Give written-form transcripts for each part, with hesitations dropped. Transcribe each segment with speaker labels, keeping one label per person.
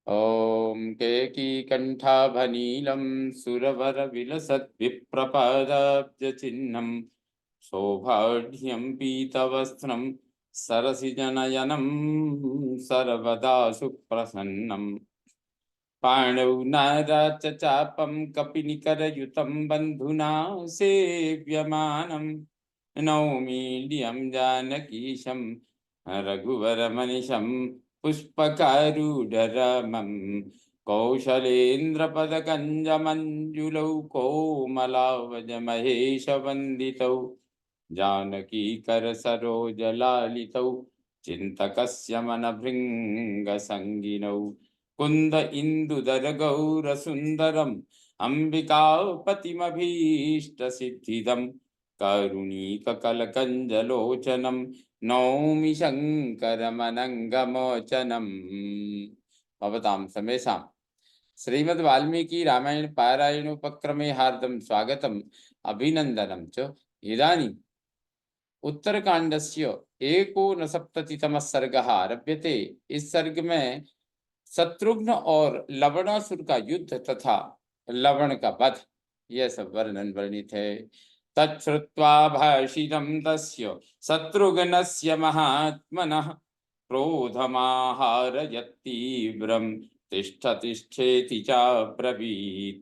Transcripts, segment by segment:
Speaker 1: ॐ केकीकण्ठाभनीलं सुरवरविलसद्विप्रपदाब्जचिह्नं शोभाढ्यं पीतवस्त्रं सरसिजनयनं सर्वदा सुप्रसन्नं पाणौ नाराचचापं कपिनिकरयुतं बन्धुना सेव्यमानं नौमील्यं जानकीशं रघुवरमनिशं पुष्पकारूढरामं कौशलेन्द्रपदकञ्जमञ्जुलौ कोमलावजमहेशवन्दितौ जानकीकरसरोजलालितौ चिन्तकस्य मनभृङ्गसङ्गिनौ कुन्द इन्दुदर गौरसुन्दरम् अम्बिकापतिमभीष्टसिद्धिदं करुणीककलकञ्जलोचनं नौमि शङ्करमनङ्गमोचनम्। भवतां समेषां श्रीमद् वाल्मीकि रामायण पारायणोपक्रमे हार्दं स्वागतम् अभिनन्दनं च। इदानीम् उत्तरकाण्डस्य एकोनसप्ततितमः सर्गः आरभ्यते। इस सर्ग में शत्रुघ्न और लवणासुर का युद्ध तथा लवण का वध, यह सब वर्णन वर्णित है। तच्छ्रुत्वा भाषितं तस्य शत्रुघ्नस्य महात्मनः क्रोधमाहारयत्तीव्रं तिष्ठ तिष्ठेति चाब्रवीत्।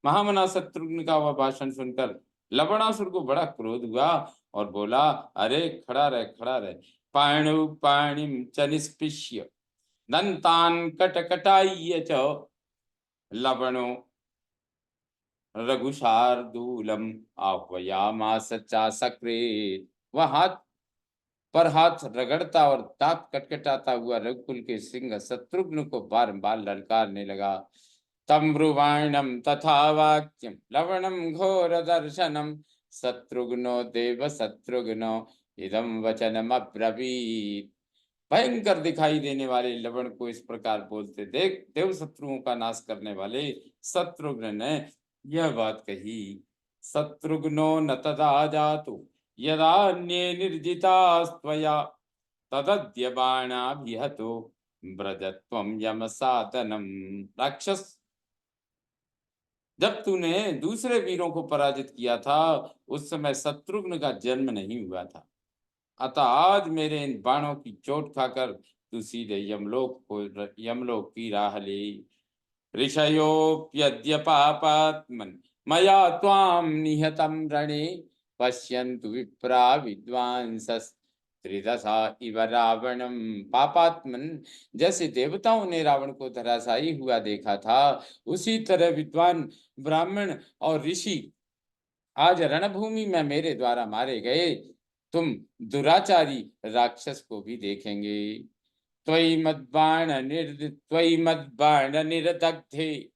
Speaker 1: महामना शत्रुघ्न का वह भाषण सुनकर लवणासुर को बड़ा क्रोध हुआ और बोला, अरे खड़ा रह खड़ा रह। पाणौ पाणिं च निष्पिष्य दंतान कटकटाय्य च लवणो रघुशार्दूलम आह्वयामास चासक्रे। वह हाथ पर हाथ रगड़ता और दांत कटकटाता हुआ रघुकुल के सिंह शत्रुघ्न को बारंबार ललकारने लगा। तम ब्रुवाणम तथा वाक्यम लवणम घोर दर्शनम शत्रुघ्नो देव शत्रुघ्नो इदम वचनम अब्रवीत्। भयंकर दिखाई देने वाले लवण को इस प्रकार बोलते देख देव शत्रुओं का नाश करने वाले शत्रुघ्न ने यह बात कही। शत्रुघ्नो न तदा जातु यदान्ये निर्जितास्त्वया तदद्य बाणाभिहतो ब्रजत्वं यमसातनम। राक्षस, जब तूने दूसरे वीरों को पराजित किया था उस समय शत्रुघ्न का जन्म नहीं हुआ था, अतः आज मेरे इन बाणों की चोट खाकर तू सीधे यमलोक की राह ले। ऋषयोऽप्यद्य पापात्मन् मया त्वां निहतं रणे पश्यन्तु विप्रा विद्वांसस्त्रिदशा इव रावणं। पापात्मन, जैसे देवताओं ने रावण को धराशायी हुआ देखा था, उसी तरह विद्वान ब्राह्मण और ऋषि आज रणभूमि में मेरे द्वारा मारे गए तुम दुराचारी राक्षस को भी देखेंगे। त्वयि मद्बाण निर्दग्धे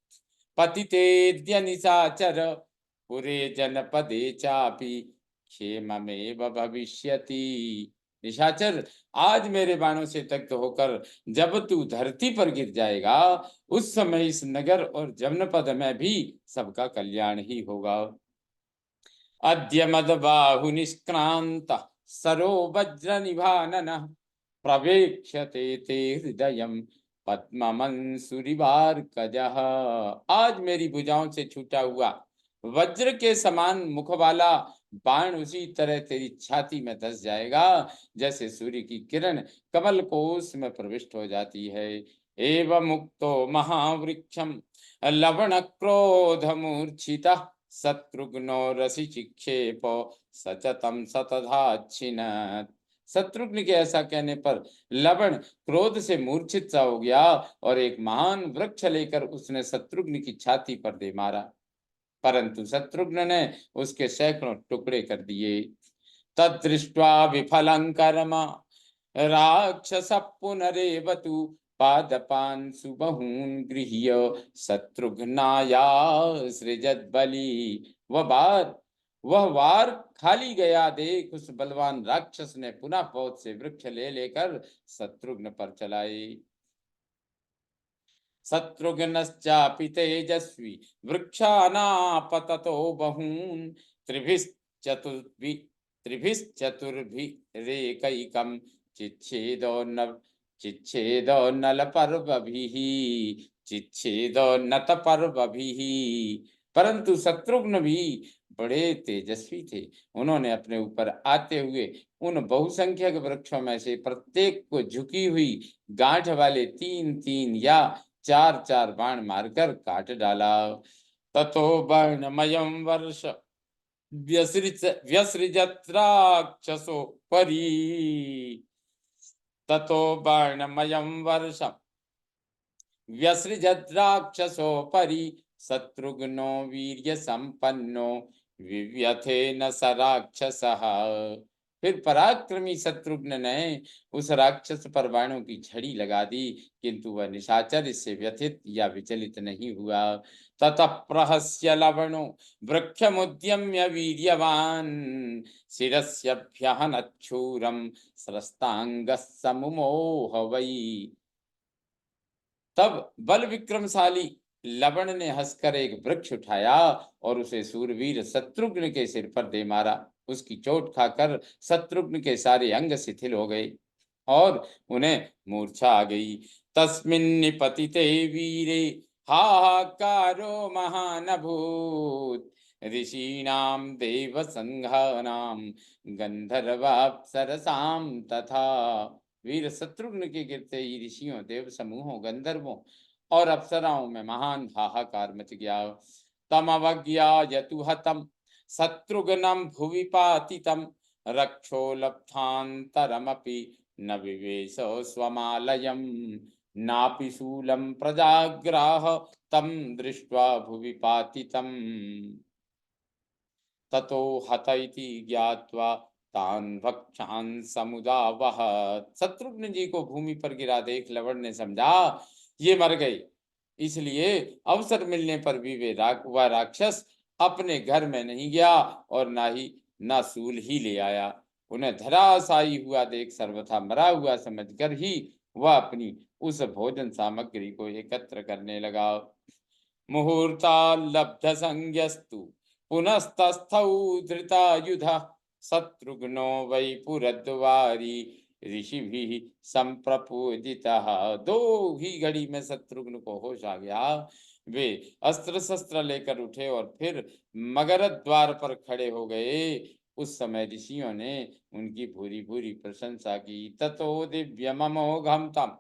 Speaker 1: पतितेद्य निशाचर पुरे जनपदे चापि क्षेममेव भविष्यति। निशाचर, आज मेरे बाणों से दग्ध होकर जब तू धरती पर गिर जाएगा उस समय इस नगर और जनपद में भी सबका कल्याण ही होगा। अद्य मदबाहु निष्क्रांत सरो वज्र निभाननः प्रवेक्ष्यते ते हृदयं पद्ममंसुरिवार्कजः। आज मेरी भुजाओं से छूटा हुआ वज्र के समान मुख वाला बाण उसी तरह तेरी छाती में धस जाएगा जैसे सूर्य की किरण कमल कोश में प्रविष्ट हो जाती है। एवं मुक्तो महावृक्षम लवण क्रोध मूर्छितः शत्रुघ्नो रसि चिक्षेप सचतम सतधाच्छिनत्। शत्रुघ्न के ऐसा कहने पर लवण क्रोध से मूर्छित सा हो गया और एक महान वृक्ष लेकर उसने शत्रुघ्न की छाती पर दे मारा, परंतु शत्रुघ्न ने उसके सैकड़ों टुकड़े कर दिए। तदृष्ट्वा विफलं कर्म राक्षस पुनरेवतु पादपान् सुबहून् गृह्य शत्रुघ्नाया सृजत बलि। वह वार खाली गया देख उस बलवान राक्षस ने पुनः बहुत से वृक्ष ले लेकर शत्रुघ्न पर चलाए। शत्रुघ्नश्चापि तेजस्वी वृक्षानापततो बहून् त्रिभिश्चतुर्भिरेकैकं चिच्छेदो चिच्छेदो नल पर्वभिः, चिच्छेदो नत पर्वभिः। परंतु शत्रुघ्न भी बड़े तेजस्वी थे। उन्होंने अपने ऊपर आते हुए उन बहुसंख्यक वृक्षों में से प्रत्येक को झुकी हुई गांठ वाले 3-3 या 4-4 बाण मारकर काट डाला। ततो वर्णमयं वर्ष व्यसृजत् राक्षसो परी। ततो वर्णमयं वर्षं व्यसृजत् राक्षसोपरि, शत्रुघ्नो वीर्य संपन्नो विव्यथेन स राक्षसः। फिर पराक्रमी शत्रुघ्न ने उस राक्षस पर बाणों की झड़ी लगा दी, किंतु वह निशाचर इससे व्यथित या विचलित नहीं हुआ। ततः प्रहस्य लवणो वृक्षमुद्यम्य वीर्यवान्, शिरस्यभ्यहनच्छूरं स्रस्तांगः समुमोह वै। तब बल विक्रमशाली लवण ने हंसकर एक वृक्ष उठाया और उसे सूरवीर शत्रुघ्न के सिर पर दे मारा। उसकी चोट खाकर शत्रुघ्न के सारे अंग शिथिल हो गए और उन्हें मूर्छा आ गई। तस्मिन् निपतिते वीरे हाहाकारो महान अभूत्, ऋषीणाम देव संघानाम गंधर्वाप्सरसाम तथा। वीर शत्रुघ्न के गिरते ही ऋषियों, देव समूहों, गंधर्वों और अप्सराओं में महान हाहाकार मच गया। तम अवज्ञायतु हतम शत्रुघ्नं भुवि पातितं, रक्षोलब्धान्तरमपि न विवेश स्वमालयम्, नापि शूलं प्रजाग्राह तं दृष्ट्वा भुवि पातितम्। ततो हत इति ज्ञात्वा तान भक्षान समुदावहत। शत्रुघ्न जी को भूमि पर गिरा देख लवण ने समझा ये मर गए, इसलिए अवसर मिलने पर भी वह राक्षस अपने घर में नहीं गया और ना सूल ही ले आया। उन्हें धराशायी हुआ देख सर्वथा मरा हुआ समझकर ही वह अपनी उस भोजन सामग्री को एकत्र करने लगा। मुहूर्ता लब्ध संज्ञस्तु पुनस्तस्थौ धृतायुधः, शत्रुघ्नो वै पुरद्वारी ऋषिभिः संप्रपूजितः। दो ही घड़ी में शत्रुघ्न को होश आ गया। वे अस्त्र शस्त्र लेकर उठे और फिर मगध द्वार पर खड़े हो गए। उस समय ऋषियों ने उनकी भूरी भूरी प्रशंसा की। ततो दिव्यममोघं तम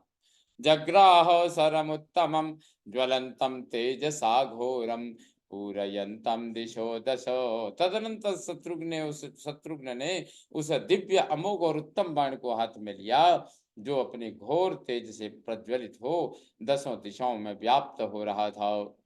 Speaker 1: जग्राह सरमुत्तमं, ज्वलंतं तेजसा घोरम पूरयंतम दिशो दशो। तदनंतर शत्रुघ्न ने उस दिव्य अमोघ और उत्तम बाण को हाथ में लिया, जो अपने घोर तेज से प्रज्वलित हो दसों दिशाओं में व्याप्त हो रहा था।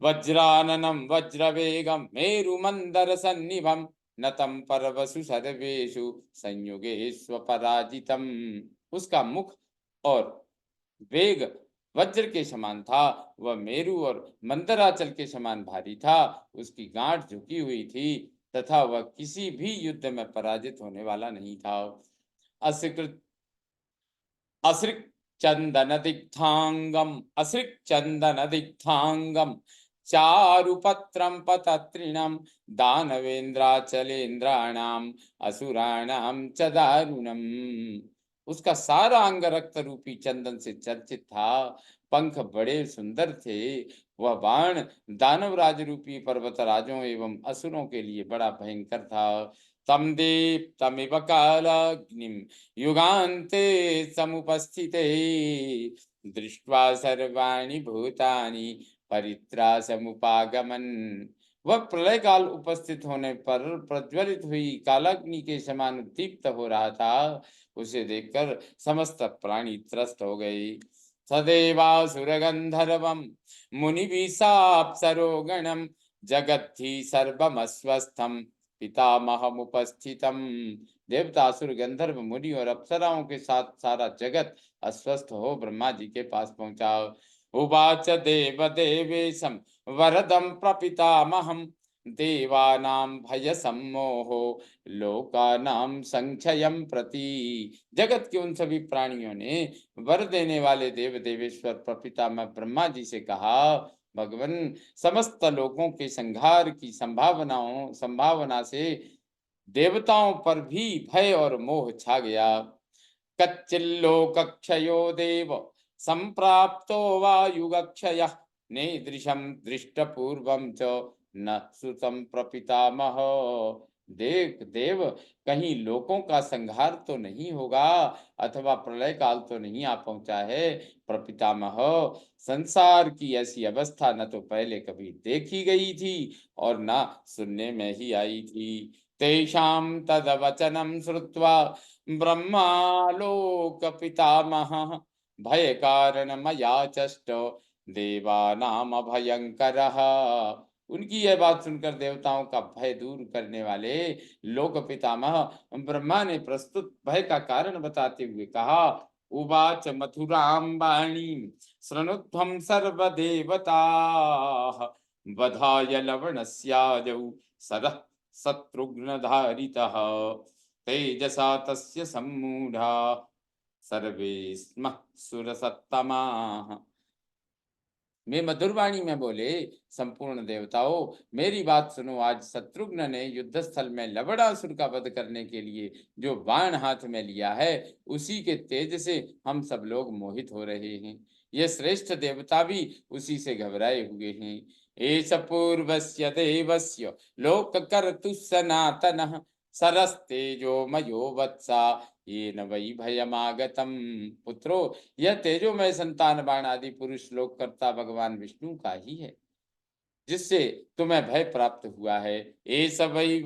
Speaker 1: वज्राननं वज्रवेगं मेरुमंदर सन्निभं, नतं पर्वसु सर्वेषु संयुगेष्वपराजितम्। उसका मुख और वेग वज्र के समान था। वह मेरु और मंदराचल के समान भारी था। उसकी गांठ झुकी हुई थी तथा वह किसी भी युद्ध में पराजित होने वाला नहीं था। असृकृत असृक् चंदन दिग्धांगम चारुपत्रं पतत्रिणं, दानवेंद्राचलेंद्राणाम असुराणाम च दारुणम्। उसका सारा अंग रक्त रूपी चंदन से चर्चित था। पंख बड़े सुंदर थे। वह बाण दानवराज रूपी पर्वतराजों एवं असुरों के लिए बड़ा भयंकर था। तम दीप्तमिव कालाग्निम युगान्ते समुपस्थिते, दृष्ट्वा सर्वाणि भूतानि परित्रासमुपागमन्। वह प्रलय काल उपस्थित होने पर प्रज्वलित हुई कालाग्नि के समान दीप्त हो रहा था। उसे देखकर समस्त प्राणी त्रस्त हो गए। सदेवासुरगंधर्वं मुनिभिसाप्सरो गणं, जगद्धि सर्वमस्वस्थं पितामहमुपस्थितम्। देवता, असुर, गंधर्व, मुनि और अप्सराओं के साथ सारा जगत अस्वस्थ हो ब्रह्मा जी के पास पहुंचा। उवाच देवदेवेशं वरदं प्रपितामहं, देवानां भय सम्मोहो लोकानां संक्षयं प्रति। जगत के उन सभी प्राणियों ने वर देने वाले देव देवेश्वर प्रपितामह ब्रह्मा जी से कहा, भगवान, समस्त लोगों के संहार की संभावना से देवताओं पर भी भय और मोह छा गया। कच्चिल्लोकक्षयो देव संप्राप्तो वायुगक्षयः नेदृशं दृष्टपूर्वं च न सुतं प्रपितामह। देख देव, कहीं लोकों का संहार तो नहीं होगा अथवा प्रलय काल तो नहीं आ पहुंचा है प्रपितामह। संसार की ऐसी अवस्था न तो पहले कभी देखी गई थी और ना सुनने में ही आई थी। तेषां तदवचनं श्रुत्वा ब्रह्मालोक पितामहः भयकारणमयाचष्ट देवानाम भयंकरः। उनकी यह बात सुनकर देवताओं का भय दूर करने वाले लोक पितामह ब्रह्मा ने प्रस्तुत भय का कारण बताते हुए कहा, उवाच मथुरां वाणीं शृणुध्वं सर्वदेवताः वधाय लवणस्याजौ सरः शत्रुघ्नधारितः तेजसा तस्य सम्मूढा सर्वे स्मः सुरसत्तमाः। मैं मधुरवाणी में बोले, संपूर्ण देवताओं मेरी बात सुनो। आज शत्रुघ्न ने युद्ध स्थल में लवणासुर का वध करने के लिए जो बाण हाथ में लिया है, उसी के तेज से हम सब लोग मोहित हो रहे हैं। ये श्रेष्ठ देवता भी उसी से घबराए हुए हैं। एष पूर्वस्य देवस्य लोककर्तुः सनातनः सरस्तेजो मयो वत्सा येन वै भयमागतम्। पुत्रो, यह तेजोमय संतान बाण आदि पुरुष लोककर्ता भगवान विष्णु का ही है, जिससे तुम्हें भय प्राप्त हुआ है। एष वै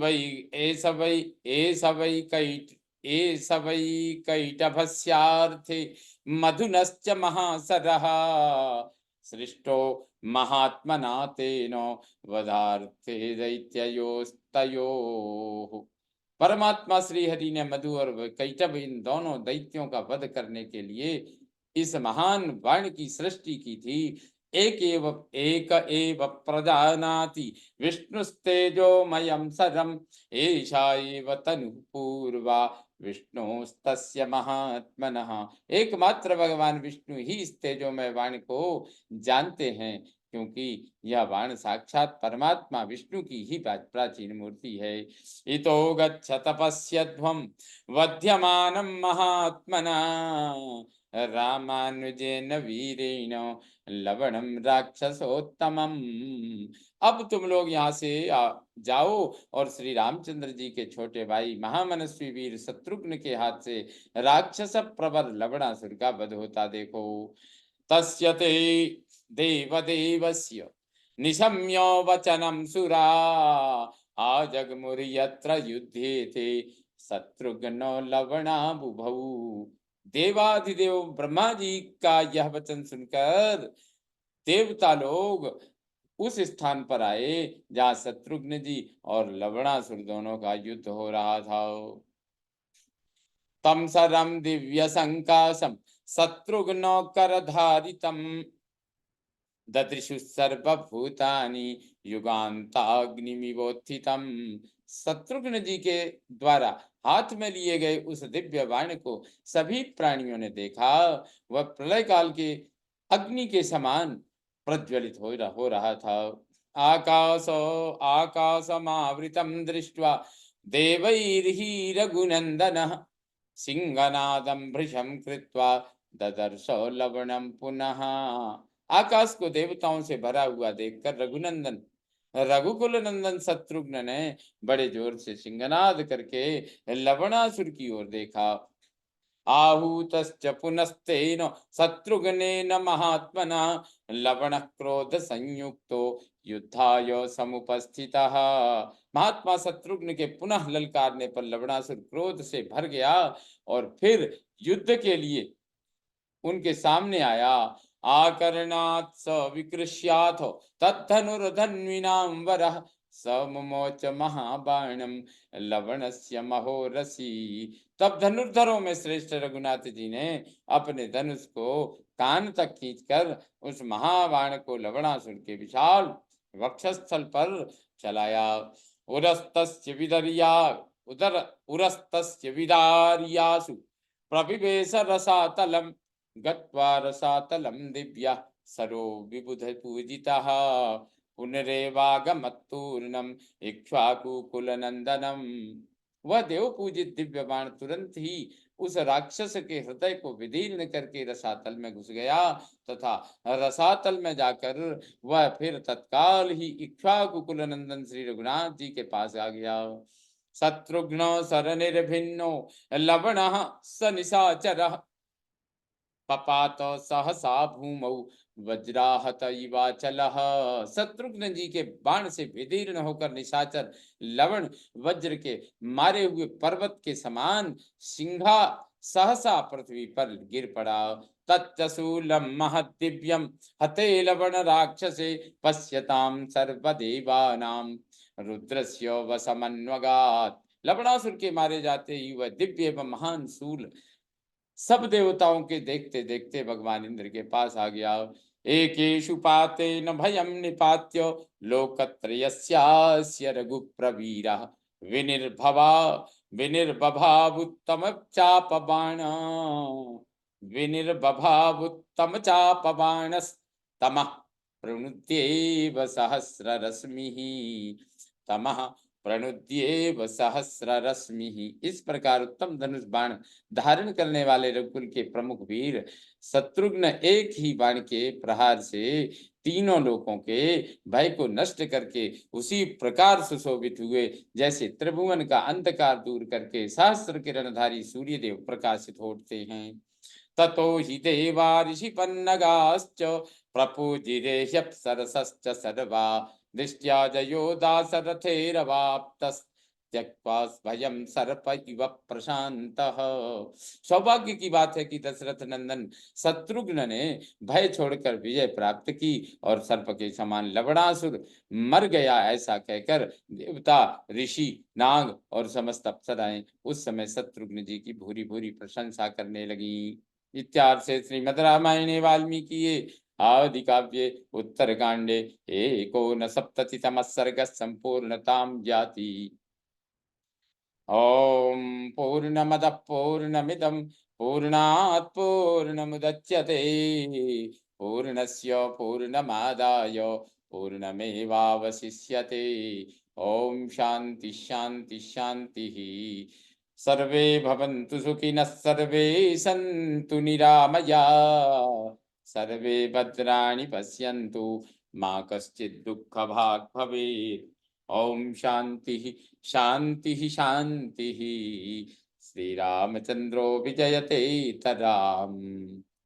Speaker 1: कैटभस्यार्थे मधुनश्च महासरः सृष्टो महात्मना तेन वधार्थे दैत्ययोस्तयोः। परमात्मा श्री हरि ने मधु और कैटभ इन दोनों दैत्यों का वध करने के लिए इस महान बाण की सृष्टि की थी। एक एव प्रजानाति विष्णुस्तेजोमयं सरम एषा एव तनुः पूर्वा विष्णुस्तस्य महात्मनः। एकमात्र भगवान विष्णु ही इस तेजोमय बाण को जानते हैं, क्योंकि यह बाण साक्षात परमात्मा विष्णु की ही प्राचीन मूर्ति है। इतो गच्छ तपस्यध्वं वध्यमानं महात्मना रामानुजेन वीरेण लवणं राक्षसोत्तमम्। अब तुम लोग यहाँ से जाओ और श्री रामचंद्र जी के छोटे भाई महामनस्वी वीर शत्रुघ्न के हाथ से राक्षस प्रवर लवणासुर का वध होता देखो। तस्य ते देवदेवस्य निशम्य वचनं सुरा आजगमुर्यत्र युध्येते शत्रुघ्नो लवणाबुभौ। देवाधिदेव ब्रह्मा जी का यह वचन सुनकर देवता लोग उस स्थान पर आए जहां शत्रुघ्न जी और लवणासुर दोनों का युद्ध हो रहा था। तम सरम दिव्य संकाशम शत्रुघ्नो करधारितम ददृशु सर्वभूतानि युगान्ताग्निमिवोत्थितम्। शत्रुघ्न जी के द्वारा हाथ में लिए गए उस दिव्य बाण को सभी प्राणियों ने देखा। वह प्रलय काल के अग्नि के समान प्रज्वलित हो रहा था। आकाशमावृतं दृष्ट्वा देवैर्हि रघुनन्दनः सिंहनादं भृशं कृत्वा ददर्शो लवणं पुनः। आकाश को देवताओं से भरा हुआ देखकर रघुकुल नंदन शत्रुघ्न ने बड़े जोर से सिंहनाद करके लवणासुर की ओर देखा। आहूतश्च पुनस्तेन शत्रुघ्नेन महात्मना लवणः क्रोध संयुक्तो युद्धाय समुपस्थितः। महात्मा शत्रुघ्न के पुनः ललकारने पर लवणासुर क्रोध से भर गया और फिर युद्ध के लिए उनके सामने आया। आकर्णात् स विकृष्याथ तद्धनुर्धन्विनां वरः सममोच महाबाणम लवणस्य महोरसी। तब धनुर्धरों में श्रेष्ठ रघुनाथ जी ने अपने धनुष को कान तक खींचकर उस महाबाण को लवणासुर के विशाल वक्षस्थल पर चलाया। उरस्तस्य विदर्या उरस्तस्य विदार्यासु प्रविवेश रसातलम गत्वा रसातलं दिव्या सरो विबुध पूजितः पुनरेवागमत्तूर्णम इक्ष्वाकुकुलनंदनम। वह देव पूजित दिव्य बाण तुरंत ही उस राक्षस के हृदय को विदीर्ण करके रसातल में घुस गया तथा रसातल में जाकर वह फिर तत्काल ही इक्ष्वाकु कुल नंदन श्री रघुनाथ जी के पास आ गया। शत्रुघ्न सरनिर्भिन्नो लवणः स निशाचरः पपात सहसा भूमौ वज्राहत इवाचलः। शत्रुघ्न जी के बाण से विदीर्ण होकर निशाचर लवण वज्र के मारे हुए पर्वत के समान सिंहा सहसा पृथ्वी पर गिर पड़ा। तत्शूलम महदिव्यम हते लवण राक्षसे पश्यताम सर्वदेवानाम रुद्रस्य वसमन्वगात। लवणासुर के मारे जाते ही वह दिव्य एवं महान शूल सब देवताओं के देखते देखते भगवान इंद्र के पास आ गया। एकेषु पातेन भयं निपात्य लोकत्रयस्यास्य रघुप्रवीरः विनिर्भवा विनिर्बभावुत्तम चापबाण विनिर्बभावुत्तम चापबाणस्तमः प्रणुद्येव सहस्ररश्मिः तमः प्रणुद्येव सहस्ररश्मिः। इस प्रकार उत्तम धनुष बाण धारण करने वाले रघुकुल के प्रमुख वीर शत्रुघ्न एक ही बाण के प्रहार से तीनों लोकों के भय को नष्ट करके उसी प्रकार सुशोभित हुए जैसे त्रिभुवन का अंधकार दूर करके सहस्र किरणधारी सूर्यदेव प्रकाशित होते हैं। ततो हि देवा ऋषिपन्नगाश्च प्रपूजिरेह्यप्सरसश्च सर्वा दृष्ट्या जयो दाशरथेरवाप्तस्त्यक्त्वा भयं सर्प इव प्रशान्तः। सौभाग्य की बात है कि दशरथ नंदन शत्रुघ्न ने भय छोड़कर विजय प्राप्त की और सर्प के समान लवणासुर मर गया ऐसा कहकर देवता ऋषि नाग और समस्त अप्सराएं उस समय शत्रुघ्न जी की भूरी भूरी प्रशंसा करने लगी। इत्यार्थे श्रीमद् रामायणे वाल्मीकिये आदि काव्ये उत्तरकांडे एकोनसप्ततितमः सर्गः सम्पूर्णतां याति। ओम पूर्णमदः पूर्णमिदं पूर्णात् पूर्णमुदच्यते पूर्णस्य पूर्णमादाय पूर्णमेवावशिष्यते। ओम शांति शांति शांतिः। सर्वे भवन्तु सुखिनः सर्वे सन्तु निरामयाः सर्वे भद्राणि पश्यन्तु मा कश्चित् दुःखभाग् भवेत्। ओम शांति शांति शांति। श्री रामचंद्रो विजयते तराम।